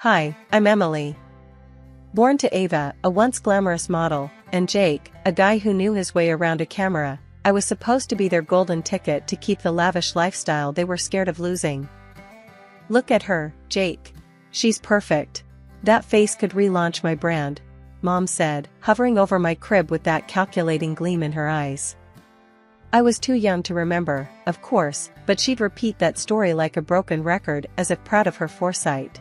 Hi, I'm Emily. Born to Ava, a once glamorous model, and Jake, a guy who knew his way around a camera, I was supposed to be their golden ticket to keep the lavish lifestyle they were scared of losing. Look at her, Jake. She's perfect. That face could relaunch my brand, Mom said, hovering over my crib with that calculating gleam in her eyes. I was too young to remember, of course, but she'd repeat that story like a broken record as if proud of her foresight.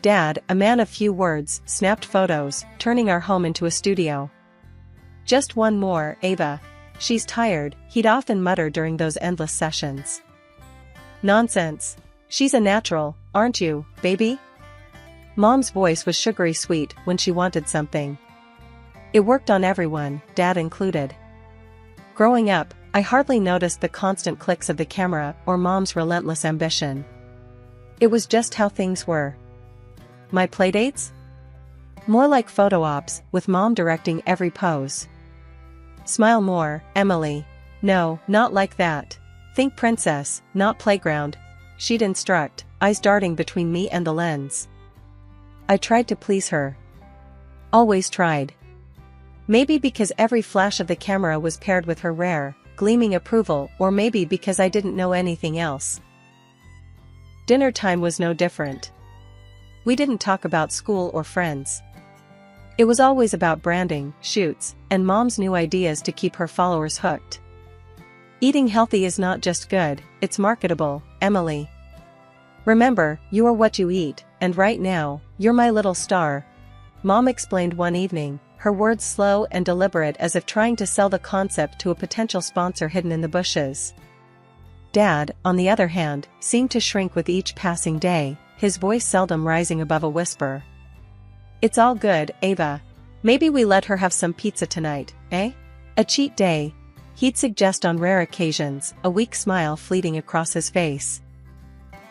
Dad, a man of few words, snapped photos, turning our home into a studio. Just one more, Ava. She's tired, he'd often mutter during those endless sessions. Nonsense. She's a natural, aren't you, baby? Mom's voice was sugary sweet when she wanted something. It worked on everyone, Dad included. Growing up, I hardly noticed the constant clicks of the camera or Mom's relentless ambition. It was just how things were. My playdates? More like photo ops, with Mom directing every pose. Smile more, Emily. No, not like that. Think princess, not playground. She'd instruct, eyes darting between me and the lens. I tried to please her. Always tried. Maybe because every flash of the camera was paired with her rare, gleaming approval, or maybe because I didn't know anything else. Dinner time was no different. We didn't talk about school or friends. It was always about branding, shoots, and Mom's new ideas to keep her followers hooked. Eating healthy is not just good, it's marketable, Emily. Remember, you are what you eat, and right now, you're my little star. Mom explained one evening, her words slow and deliberate as if trying to sell the concept to a potential sponsor hidden in the bushes. Dad, on the other hand, seemed to shrink with each passing day, his voice seldom rising above a whisper. It's all good, Ava. Maybe we let her have some pizza tonight, eh? A cheat day, he'd suggest on rare occasions, a weak smile fleeting across his face.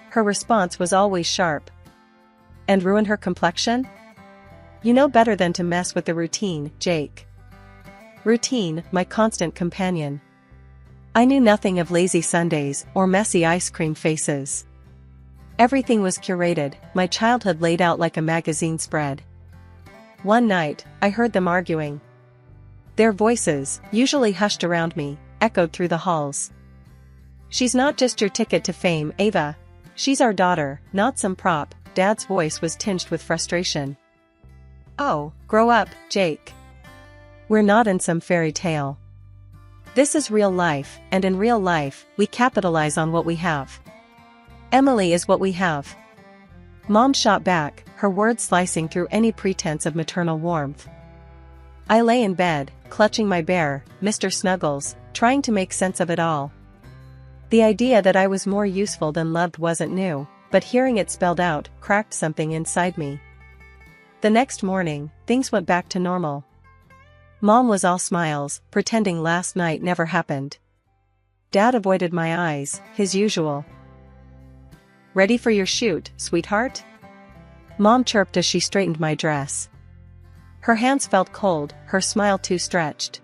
Her response was always sharp. And ruin her complexion? You know better than to mess with the routine, Jake. Routine, my constant companion. I knew nothing of lazy Sundays or messy ice cream faces. Everything was curated, my childhood laid out like a magazine spread. One night, I heard them arguing. Their voices, usually hushed around me, echoed through the halls. She's not just your ticket to fame, Ava. She's our daughter, not some prop. Dad's voice was tinged with frustration. Oh, grow up, Jake. We're not in some fairy tale. This is real life, and in real life, we capitalize on what we have. Emily is what we have. Mom shot back, her words slicing through any pretense of maternal warmth. I lay in bed, clutching my bear, Mr. Snuggles, trying to make sense of it all. The idea that I was more useful than loved wasn't new, but hearing it spelled out cracked something inside me. The next morning, things went back to normal. Mom was all smiles, pretending last night never happened. Dad avoided my eyes, his usual. Ready for your shoot, sweetheart? Mom chirped as she straightened my dress. Her hands felt cold, her smile too stretched.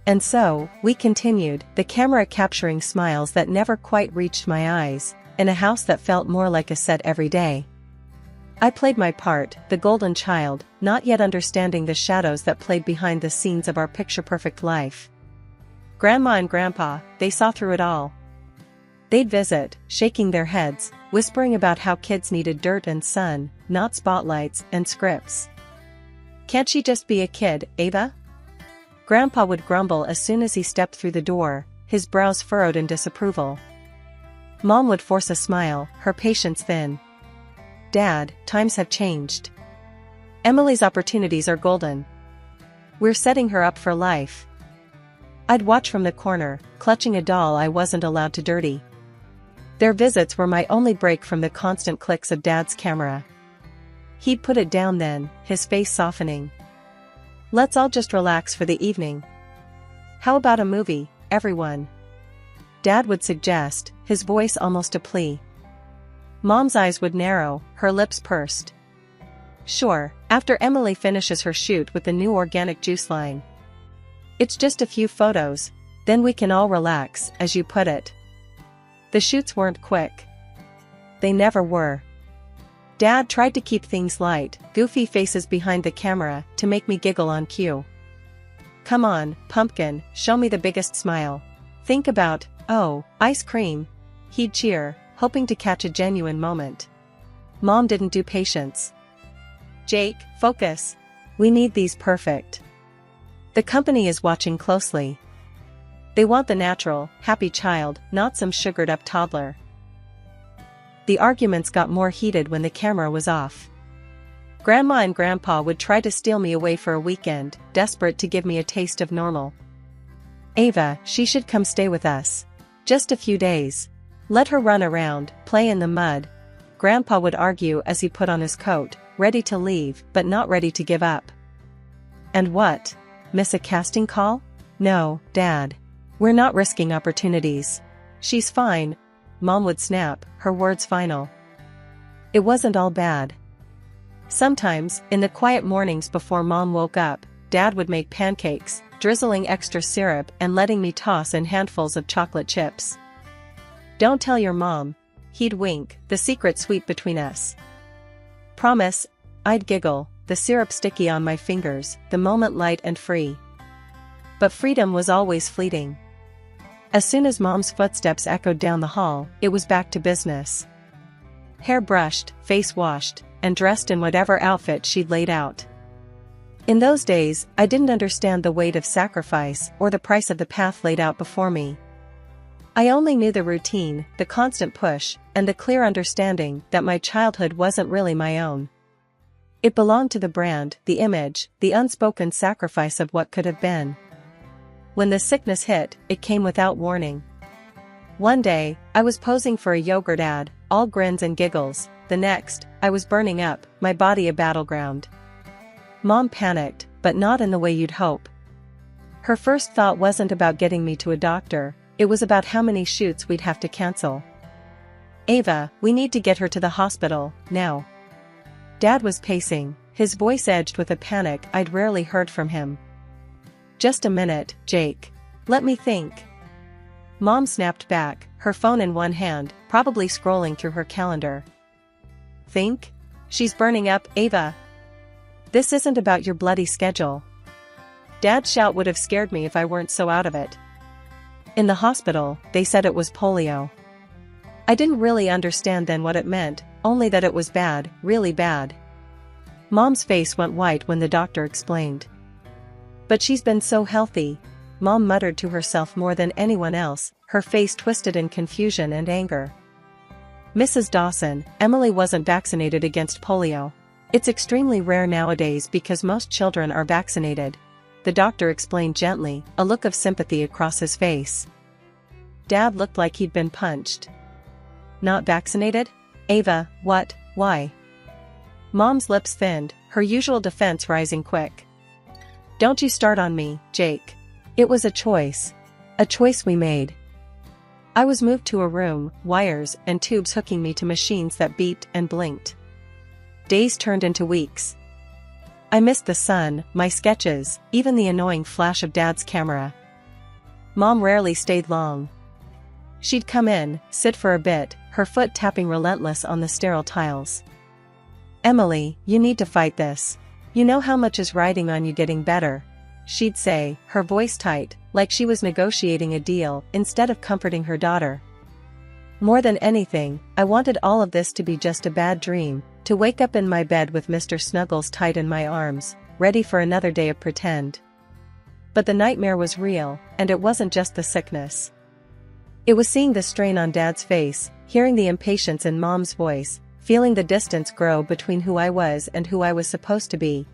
And so, we continued, the camera capturing smiles that never quite reached my eyes, in a house that felt more like a set every day. I played my part, the golden child, not yet understanding the shadows that played behind the scenes of our picture-perfect life. Grandma and Grandpa, they saw through it all. They'd visit, shaking their heads, whispering about how kids needed dirt and sun, not spotlights and scripts. Can't she just be a kid, Ava? Grandpa would grumble as soon as he stepped through the door, his brows furrowed in disapproval. Mom would force a smile, her patience thin. Dad, times have changed. Emily's opportunities are golden. We're setting her up for life. I'd watch from the corner, clutching a doll I wasn't allowed to dirty. Their visits were my only break from the constant clicks of Dad's camera. He'd put it down then, his face softening. Let's all just relax for the evening. How about a movie, everyone? Dad would suggest, his voice almost a plea. Mom's eyes would narrow, her lips pursed. Sure, after Emily finishes her shoot with the new organic juice line. It's just a few photos, then we can all relax, as you put it. The shoots weren't quick. They never were. Dad tried to keep things light, goofy faces behind the camera, to make me giggle on cue. Come on, pumpkin, show me the biggest smile. Think about, oh, ice cream. He'd cheer, hoping to catch a genuine moment. Mom didn't do patience. Jake, focus. We need these perfect. The company is watching closely. They want the natural, happy child, not some sugared-up toddler. The arguments got more heated when the camera was off. Grandma and Grandpa would try to steal me away for a weekend, desperate to give me a taste of normal. Ava, she should come stay with us. Just a few days. Let her run around, play in the mud. Grandpa would argue as he put on his coat, ready to leave but not ready to give up. And what? Miss a casting call? No, Dad. We're not risking opportunities. She's fine. Mom would snap, her words final. It wasn't all bad. Sometimes, in the quiet mornings before Mom woke up, Dad would make pancakes, drizzling extra syrup and letting me toss in handfuls of chocolate chips. Don't tell your mom. He'd wink, the secret sweet between us. Promise. I'd giggle, the syrup sticky on my fingers, the moment light and free. But freedom was always fleeting. As soon as Mom's footsteps echoed down the hall, it was back to business. Hair brushed, face washed, and dressed in whatever outfit she'd laid out. In those days, I didn't understand the weight of sacrifice or the price of the path laid out before me. I only knew the routine, the constant push, and the clear understanding that my childhood wasn't really my own. It belonged to the brand, the image, the unspoken sacrifice of what could have been. When the sickness hit, it came without warning. One day, I was posing for a yogurt ad, all grins and giggles. The next, I was burning up, my body a battleground. Mom panicked, but not in the way you'd hope. Her first thought wasn't about getting me to a doctor, it was about how many shoots we'd have to cancel. Ava, we need to get her to the hospital, now. Dad was pacing, his voice edged with a panic I'd rarely heard from him. Just a minute, Jake. Let me think. Mom snapped back, her phone in one hand, probably scrolling through her calendar. Think? She's burning up, Ava. This isn't about your bloody schedule. Dad's shout would have scared me if I weren't so out of it. In the hospital, they said it was polio. I didn't really understand then what it meant, only that it was bad, really bad. Mom's face went white when the doctor explained. But she's been so healthy, Mom muttered to herself more than anyone else, her face twisted in confusion and anger. Mrs. Dawson, Emily wasn't vaccinated against polio. It's extremely rare nowadays because most children are vaccinated. The doctor explained gently, a look of sympathy across his face. Dad looked like he'd been punched. Not vaccinated? Ava, what, why? Mom's lips thinned, her usual defense rising quick. Don't you start on me, Jake. It was a choice we made. I was moved to a room, wires and tubes hooking me to machines that beeped and blinked. Days turned into weeks. I missed the sun, my sketches, even the annoying flash of Dad's camera. Mom rarely stayed long. She'd come in, sit for a bit, her foot tapping relentless on the sterile tiles. Emily, you need to fight this. You know how much is riding on you getting better, she'd say, her voice tight, like she was negotiating a deal instead of comforting her daughter. More than anything, I wanted all of this to be just a bad dream, to wake up in my bed with Mr. Snuggles tight in my arms, ready for another day of pretend. But the nightmare was real, and it wasn't just the sickness. It was seeing the strain on Dad's face, hearing the impatience in Mom's voice, feeling the distance grow between who I was and who I was supposed to be.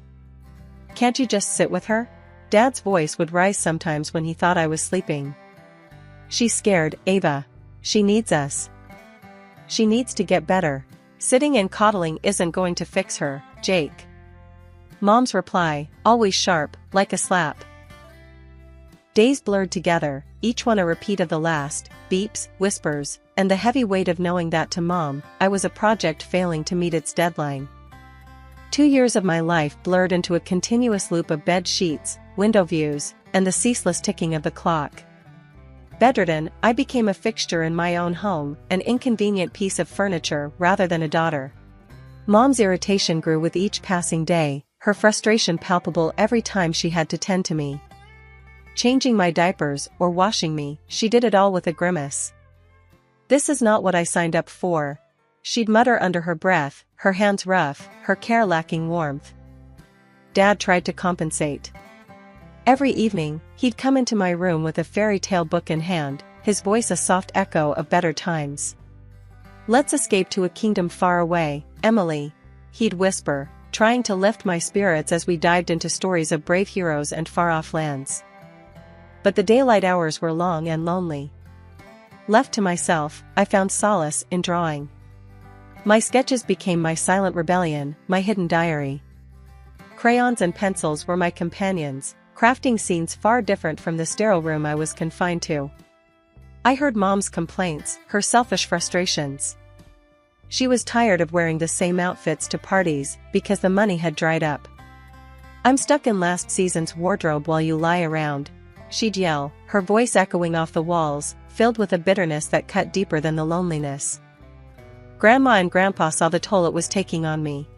Can't you just sit with her? Dad's voice would rise sometimes when he thought I was sleeping. She's scared, Ava. She needs us. She needs to get better. Sitting and coddling isn't going to fix her, Jake. Mom's reply, always sharp, like a slap. Days blurred together, each one a repeat of the last, beeps, whispers, and the heavy weight of knowing that to Mom, I was a project failing to meet its deadline. 2 years of my life blurred into a continuous loop of bed sheets, window views, and the ceaseless ticking of the clock. Bedridden, I became a fixture in my own home, an inconvenient piece of furniture rather than a daughter. Mom's irritation grew with each passing day, her frustration palpable every time she had to tend to me. Changing my diapers or washing me, she did it all with a grimace. "This is not what I signed up for," she'd mutter under her breath, her hands rough, her care lacking warmth. Dad tried to compensate. Every evening, he'd come into my room with a fairy tale book in hand, his voice a soft echo of better times. "Let's escape to a kingdom far away, Emily," he'd whisper, trying to lift my spirits as we dived into stories of brave heroes and far-off lands. But the daylight hours were long and lonely. Left to myself, I found solace in drawing. My sketches became my silent rebellion, my hidden diary. Crayons and pencils were my companions, crafting scenes far different from the sterile room I was confined to. I heard Mom's complaints, her selfish frustrations. She was tired of wearing the same outfits to parties because the money had dried up. "I'm stuck in last season's wardrobe while you lie around," she'd yell, her voice echoing off the walls, filled with a bitterness that cut deeper than the loneliness. Grandma and Grandpa saw the toll it was taking on me.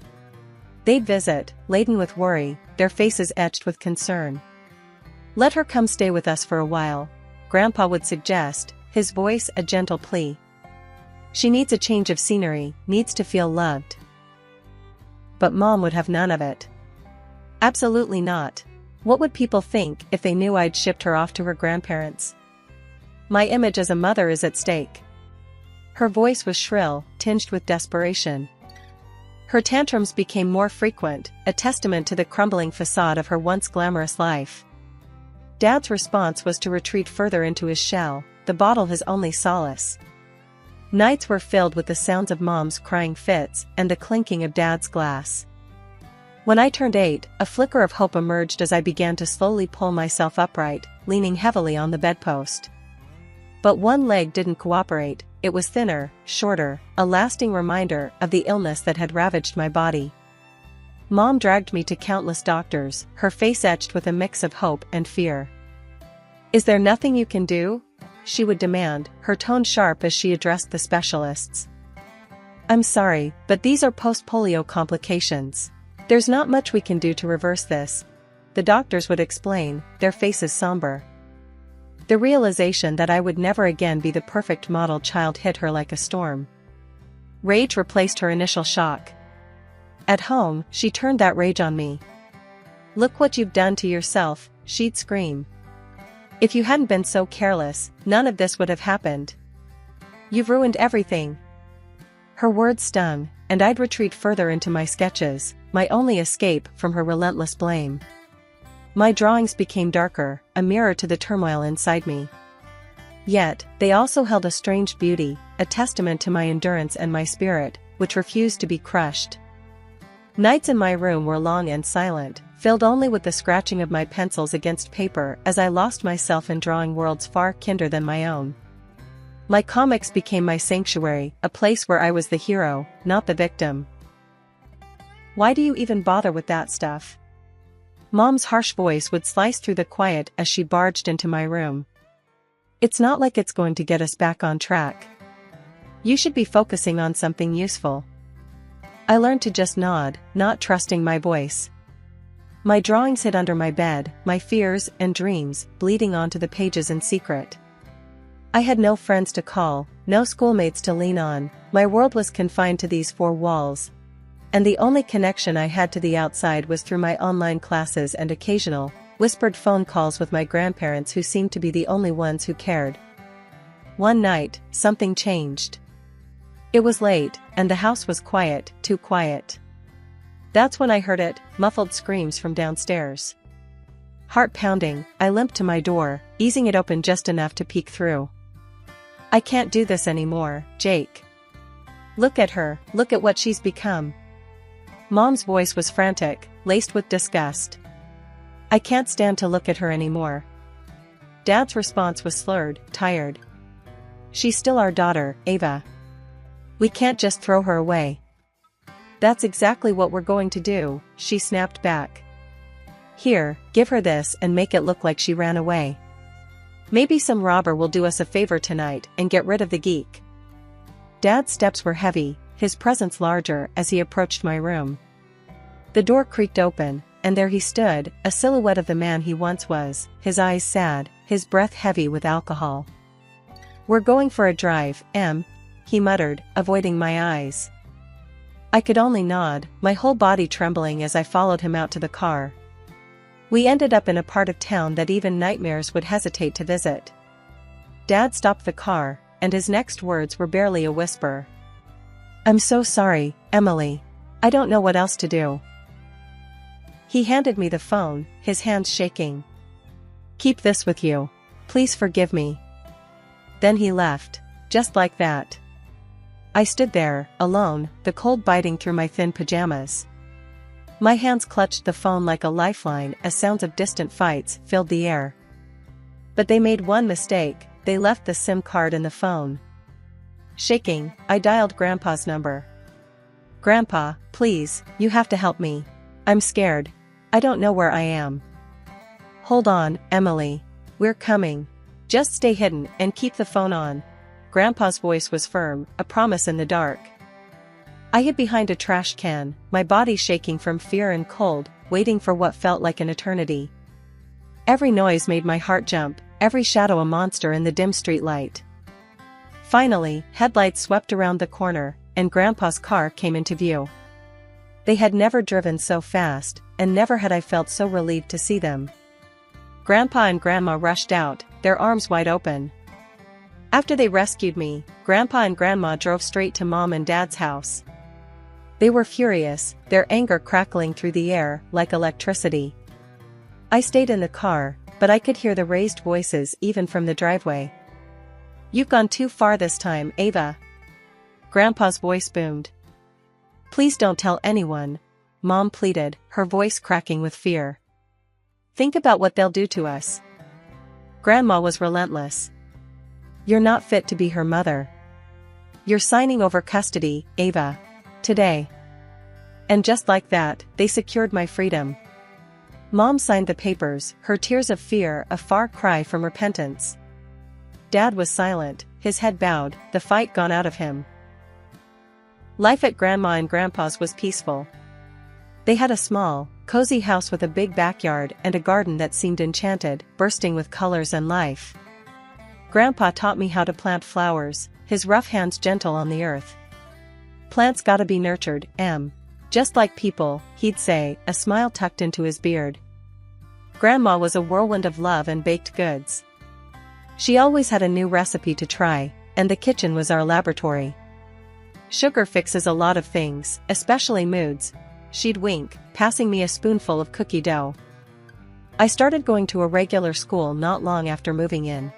They'd visit, laden with worry, their faces etched with concern. "Let her come stay with us for a while," Grandpa would suggest, his voice a gentle plea. "She needs a change of scenery, needs to feel loved." But Mom would have none of it. Absolutely not. What would people think if they knew I'd shipped her off to her grandparents? My image as a mother is at stake. Her voice was shrill, tinged with desperation. Her tantrums became more frequent, a testament to the crumbling facade of her once glamorous life. Dad's response was to retreat further into his shell, the bottle his only solace. Nights were filled with the sounds of Mom's crying fits and the clinking of Dad's glass. When I turned 8, a flicker of hope emerged as I began to slowly pull myself upright, leaning heavily on the bedpost. But one leg didn't cooperate. It was thinner, shorter, a lasting reminder of the illness that had ravaged my body. Mom dragged me to countless doctors, her face etched with a mix of hope and fear. "Is there nothing you can do?" she would demand, her tone sharp as she addressed the specialists. "I'm sorry, but these are post-polio complications. There's not much we can do to reverse this," the doctors would explain, their faces somber. The realization that I would never again be the perfect model child hit her like a storm. Rage replaced her initial shock. At home, she turned that rage on me. "Look what you've done to yourself," she'd scream. "If you hadn't been so careless, none of this would have happened. You've ruined everything." Her words stung, and I'd retreat further into my sketches, my only escape from her relentless blame. My drawings became darker, a mirror to the turmoil inside me. Yet, they also held a strange beauty, a testament to my endurance and my spirit, which refused to be crushed. Nights in my room were long and silent, filled only with the scratching of my pencils against paper as I lost myself in drawing worlds far kinder than my own. My comics became my sanctuary, a place where I was the hero, not the victim. "Why do you even bother with that stuff?" Mom's harsh voice would slice through the quiet as she barged into my room. "It's not like it's going to get us back on track. You should be focusing on something useful." I learned to just nod, not trusting my voice. My drawings hid under my bed, my fears and dreams bleeding onto the pages in secret. I had no friends to call, no schoolmates to lean on, my world was confined to these 4 walls. And the only connection I had to the outside was through my online classes and occasional, whispered phone calls with my grandparents who seemed to be the only ones who cared. One night, something changed. It was late, and the house was quiet, too quiet. That's when I heard it, muffled screams from downstairs. Heart pounding, I limped to my door, easing it open just enough to peek through. "I can't do this anymore, Jake. Look at her, look at what she's become." Mom's voice was frantic, laced with disgust. "I can't stand to look at her anymore." Dad's response was slurred, tired. "She's still our daughter, Ava. We can't just throw her away." "That's exactly what we're going to do," she snapped back. "Here, give her this and make it look like she ran away. Maybe some robber will do us a favor tonight and get rid of the geek." Dad's steps were heavy, his presence larger as he approached my room. The door creaked open, and there he stood, a silhouette of the man he once was, his eyes sad, his breath heavy with alcohol. "We're going for a drive, Em," he muttered, avoiding my eyes. I could only nod, my whole body trembling as I followed him out to the car. We ended up in a part of town that even nightmares would hesitate to visit. Dad stopped the car, and his next words were barely a whisper. "I'm so sorry, Emily. I don't know what else to do." He handed me the phone, his hands shaking. "Keep this with you. Please forgive me." Then he left, just like that. I stood there, alone, the cold biting through my thin pajamas. My hands clutched the phone like a lifeline as sounds of distant fights filled the air. But they made one mistake, they left the SIM card in the phone. Shaking, I dialed Grandpa's number. "Grandpa, please, you have to help me. I'm scared. I don't know where I am." "Hold on, Emily. We're coming. Just stay hidden and keep the phone on." Grandpa's voice was firm, a promise in the dark. I hid behind a trash can, my body shaking from fear and cold, waiting for what felt like an eternity. Every noise made my heart jump, every shadow a monster in the dim street light. Finally, headlights swept around the corner, and Grandpa's car came into view. They had never driven so fast, and never had I felt so relieved to see them. Grandpa and Grandma rushed out, their arms wide open. After they rescued me, Grandpa and Grandma drove straight to Mom and Dad's house. They were furious, their anger crackling through the air like electricity. I stayed in the car, but I could hear the raised voices even from the driveway. "You've gone too far this time, Ava." Grandpa's voice boomed. "Please don't tell anyone," Mom pleaded, her voice cracking with fear. "Think about what they'll do to us." Grandma was relentless. "You're not fit to be her mother. You're signing over custody, Ava. Today." And just like that, they secured my freedom. Mom signed the papers, her tears of fear a far cry from repentance. Dad was silent, his head bowed, the fight gone out of him. Life at Grandma and Grandpa's was peaceful. They had a small, cozy house with a big backyard and a garden that seemed enchanted, bursting with colors and life. Grandpa taught me how to plant flowers, his rough hands gentle on the earth. "Plants gotta be nurtured, Em. Just like people," he'd say, a smile tucked into his beard. Grandma was a whirlwind of love and baked goods. She always had a new recipe to try, and the kitchen was our laboratory. "Sugar fixes a lot of things, especially moods," she'd wink, passing me a spoonful of cookie dough. I started going to a regular school not long after moving in.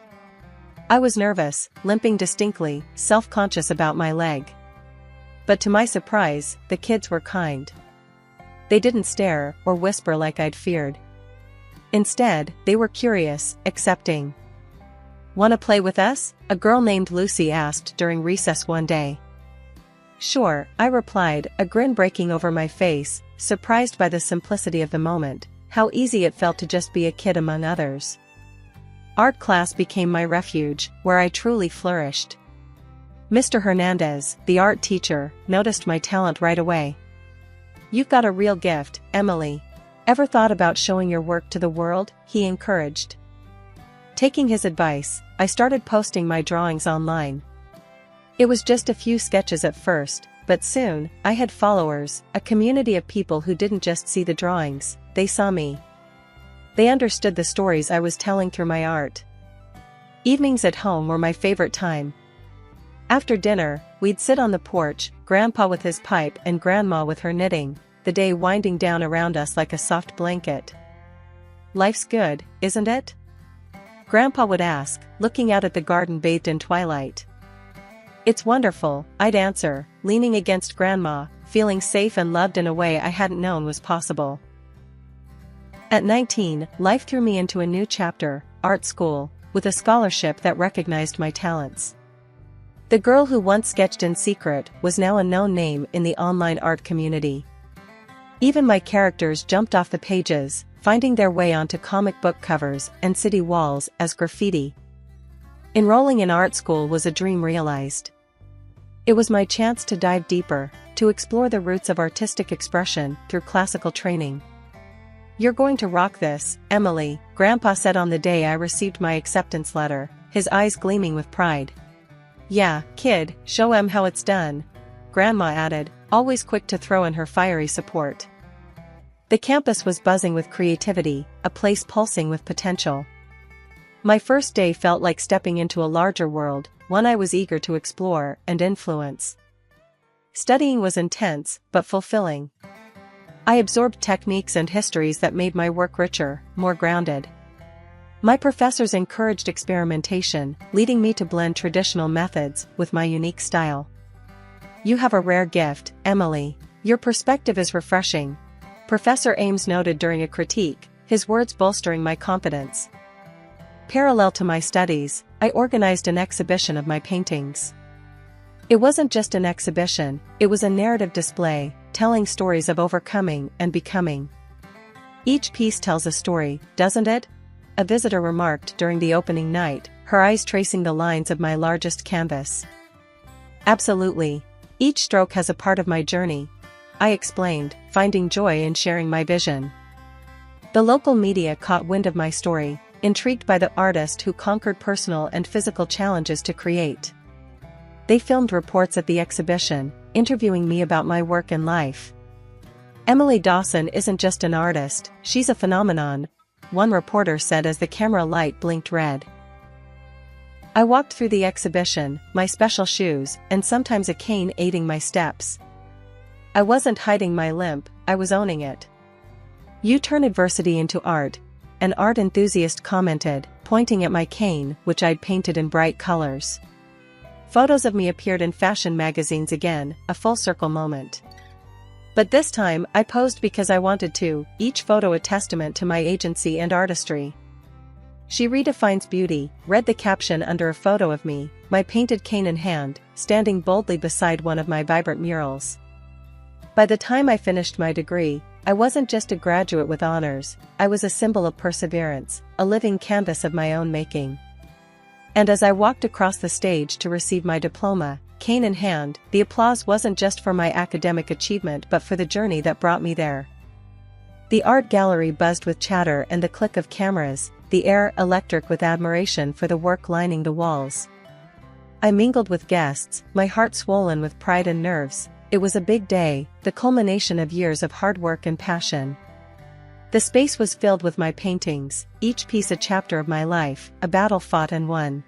I was nervous, limping distinctly, self-conscious about my leg. But to my surprise, the kids were kind. They didn't stare or whisper like I'd feared. Instead, they were curious, accepting. "Wanna play with us?" a girl named Lucy asked during recess one day. "Sure," I replied, a grin breaking over my face, surprised by the simplicity of the moment, how easy it felt to just be a kid among others. Art class became my refuge, where I truly flourished. Mr. Hernandez, the art teacher, noticed my talent right away. "You've got a real gift, Emily. Ever thought about showing your work to the world?" he encouraged. Taking his advice, I started posting my drawings online. It was just a few sketches at first, but soon, I had followers, a community of people who didn't just see the drawings, they saw me. They understood the stories I was telling through my art. Evenings at home were my favorite time. After dinner, we'd sit on the porch, Grandpa with his pipe and Grandma with her knitting, the day winding down around us like a soft blanket. "Life's good, isn't it?" Grandpa would ask, looking out at the garden bathed in twilight. "It's wonderful," I'd answer, leaning against Grandma, feeling safe and loved in a way I hadn't known was possible. At 19, life threw me into a new chapter, art school, with a scholarship that recognized my talents. The girl who once sketched in secret was now a known name in the online art community. Even my characters jumped off the pages, finding their way onto comic book covers and city walls as graffiti. Enrolling in art school was a dream realized. It was my chance to dive deeper, to explore the roots of artistic expression through classical training. "You're going to rock this, Emily," Grandpa said on the day I received my acceptance letter, his eyes gleaming with pride. "Yeah, kid, show 'em how it's done," Grandma added, always quick to throw in her fiery support. The campus was buzzing with creativity, a place pulsing with potential. My first day felt like stepping into a larger world, one I was eager to explore and influence. Studying was intense, but fulfilling. I absorbed techniques and histories that made my work richer, more grounded. My professors encouraged experimentation, leading me to blend traditional methods with my unique style. "You have a rare gift, Emily. Your perspective is refreshing," Professor Ames noted during a critique, his words bolstering my confidence. Parallel to my studies, I organized an exhibition of my paintings. It wasn't just an exhibition, it was a narrative display, telling stories of overcoming and becoming. "Each piece tells a story, doesn't it?" a visitor remarked during the opening night, her eyes tracing the lines of my largest canvas. "Absolutely. Each stroke has a part of my journey," I explained, finding joy in sharing my vision. The local media caught wind of my story, intrigued by the artist who conquered personal and physical challenges to create. They filmed reports at the exhibition, interviewing me about my work and life. "Emily Dawson isn't just an artist, she's a phenomenon," one reporter said as the camera light blinked red. I walked through the exhibition, my special shoes, and sometimes a cane aiding my steps. I wasn't hiding my limp, I was owning it. "You turn adversity into art," an art enthusiast commented, pointing at my cane, which I'd painted in bright colors. Photos of me appeared in fashion magazines again, a full circle moment. But this time, I posed because I wanted to, each photo a testament to my agency and artistry. "She redefines beauty," read the caption under a photo of me, my painted cane in hand, standing boldly beside one of my vibrant murals. By the time I finished my degree, I wasn't just a graduate with honors, I was a symbol of perseverance, a living canvas of my own making. And as I walked across the stage to receive my diploma, cane in hand, the applause wasn't just for my academic achievement but for the journey that brought me there. The art gallery buzzed with chatter and the click of cameras, the air electric with admiration for the work lining the walls. I mingled with guests, my heart swollen with pride and nerves. It was a big day, the culmination of years of hard work and passion. The space was filled with my paintings, each piece a chapter of my life, a battle fought and won.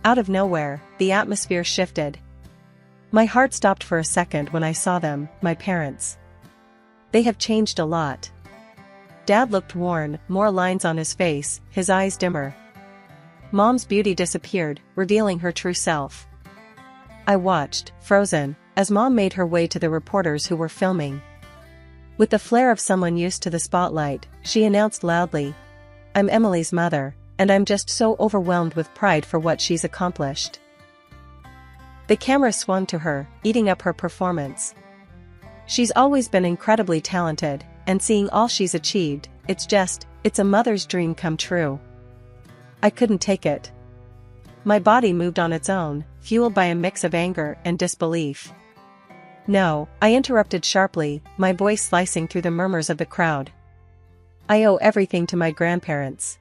Out of nowhere, the atmosphere shifted. My heart stopped for a second when I saw them, my parents. They have changed a lot. Dad looked worn, more lines on his face, his eyes dimmer. Mom's beauty disappeared, revealing her true self. I watched, frozen, as Mom made her way to the reporters who were filming. With the flair of someone used to the spotlight, she announced loudly, "I'm Emily's mother, and I'm just so overwhelmed with pride for what she's accomplished." The camera swung to her, eating up her performance. She's always been incredibly talented, and seeing all she's achieved, it's a mother's dream come true. I couldn't take it. My body moved on its own, fueled by a mix of anger and disbelief. "No," I interrupted sharply, my voice slicing through the murmurs of the crowd. "I owe everything to my grandparents.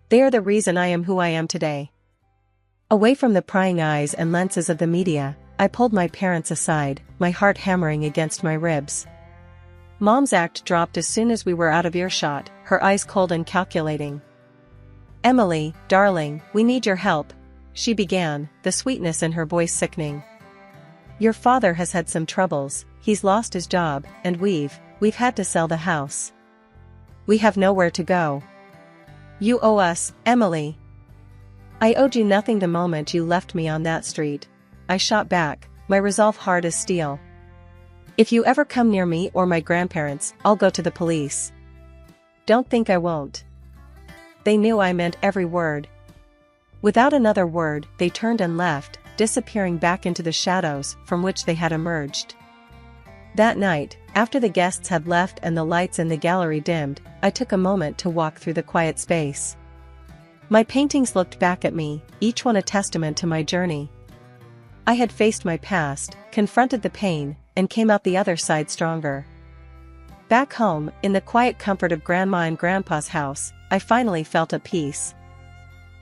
They are the reason I am who I am today." Away from the prying eyes and lenses of the media, I pulled my parents aside, my heart hammering against my ribs. Mom's act dropped as soon as we were out of earshot, her eyes cold and calculating. "Emily, darling, we need your help," she began, the sweetness in her voice sickening. "Your father has had some troubles, he's lost his job, and we've had to sell the house. We have nowhere to go. You owe us, Emily." "I owed you nothing the moment you left me on that street," I shot back, my resolve hard as steel. "If you ever come near me or my grandparents, I'll go to the police." "Don't think I won't." They knew I meant every word. Without another word, they turned and left, disappearing back into the shadows from which they had emerged. That night, after the guests had left and the lights in the gallery dimmed, I took a moment to walk through the quiet space. My paintings looked back at me, each one a testament to my journey. I had faced my past, confronted the pain, and came out the other side stronger. Back home, in the quiet comfort of Grandma and Grandpa's house, I finally felt at peace.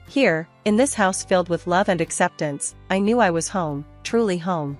Here, in this house filled with love and acceptance, I knew I was home, truly home.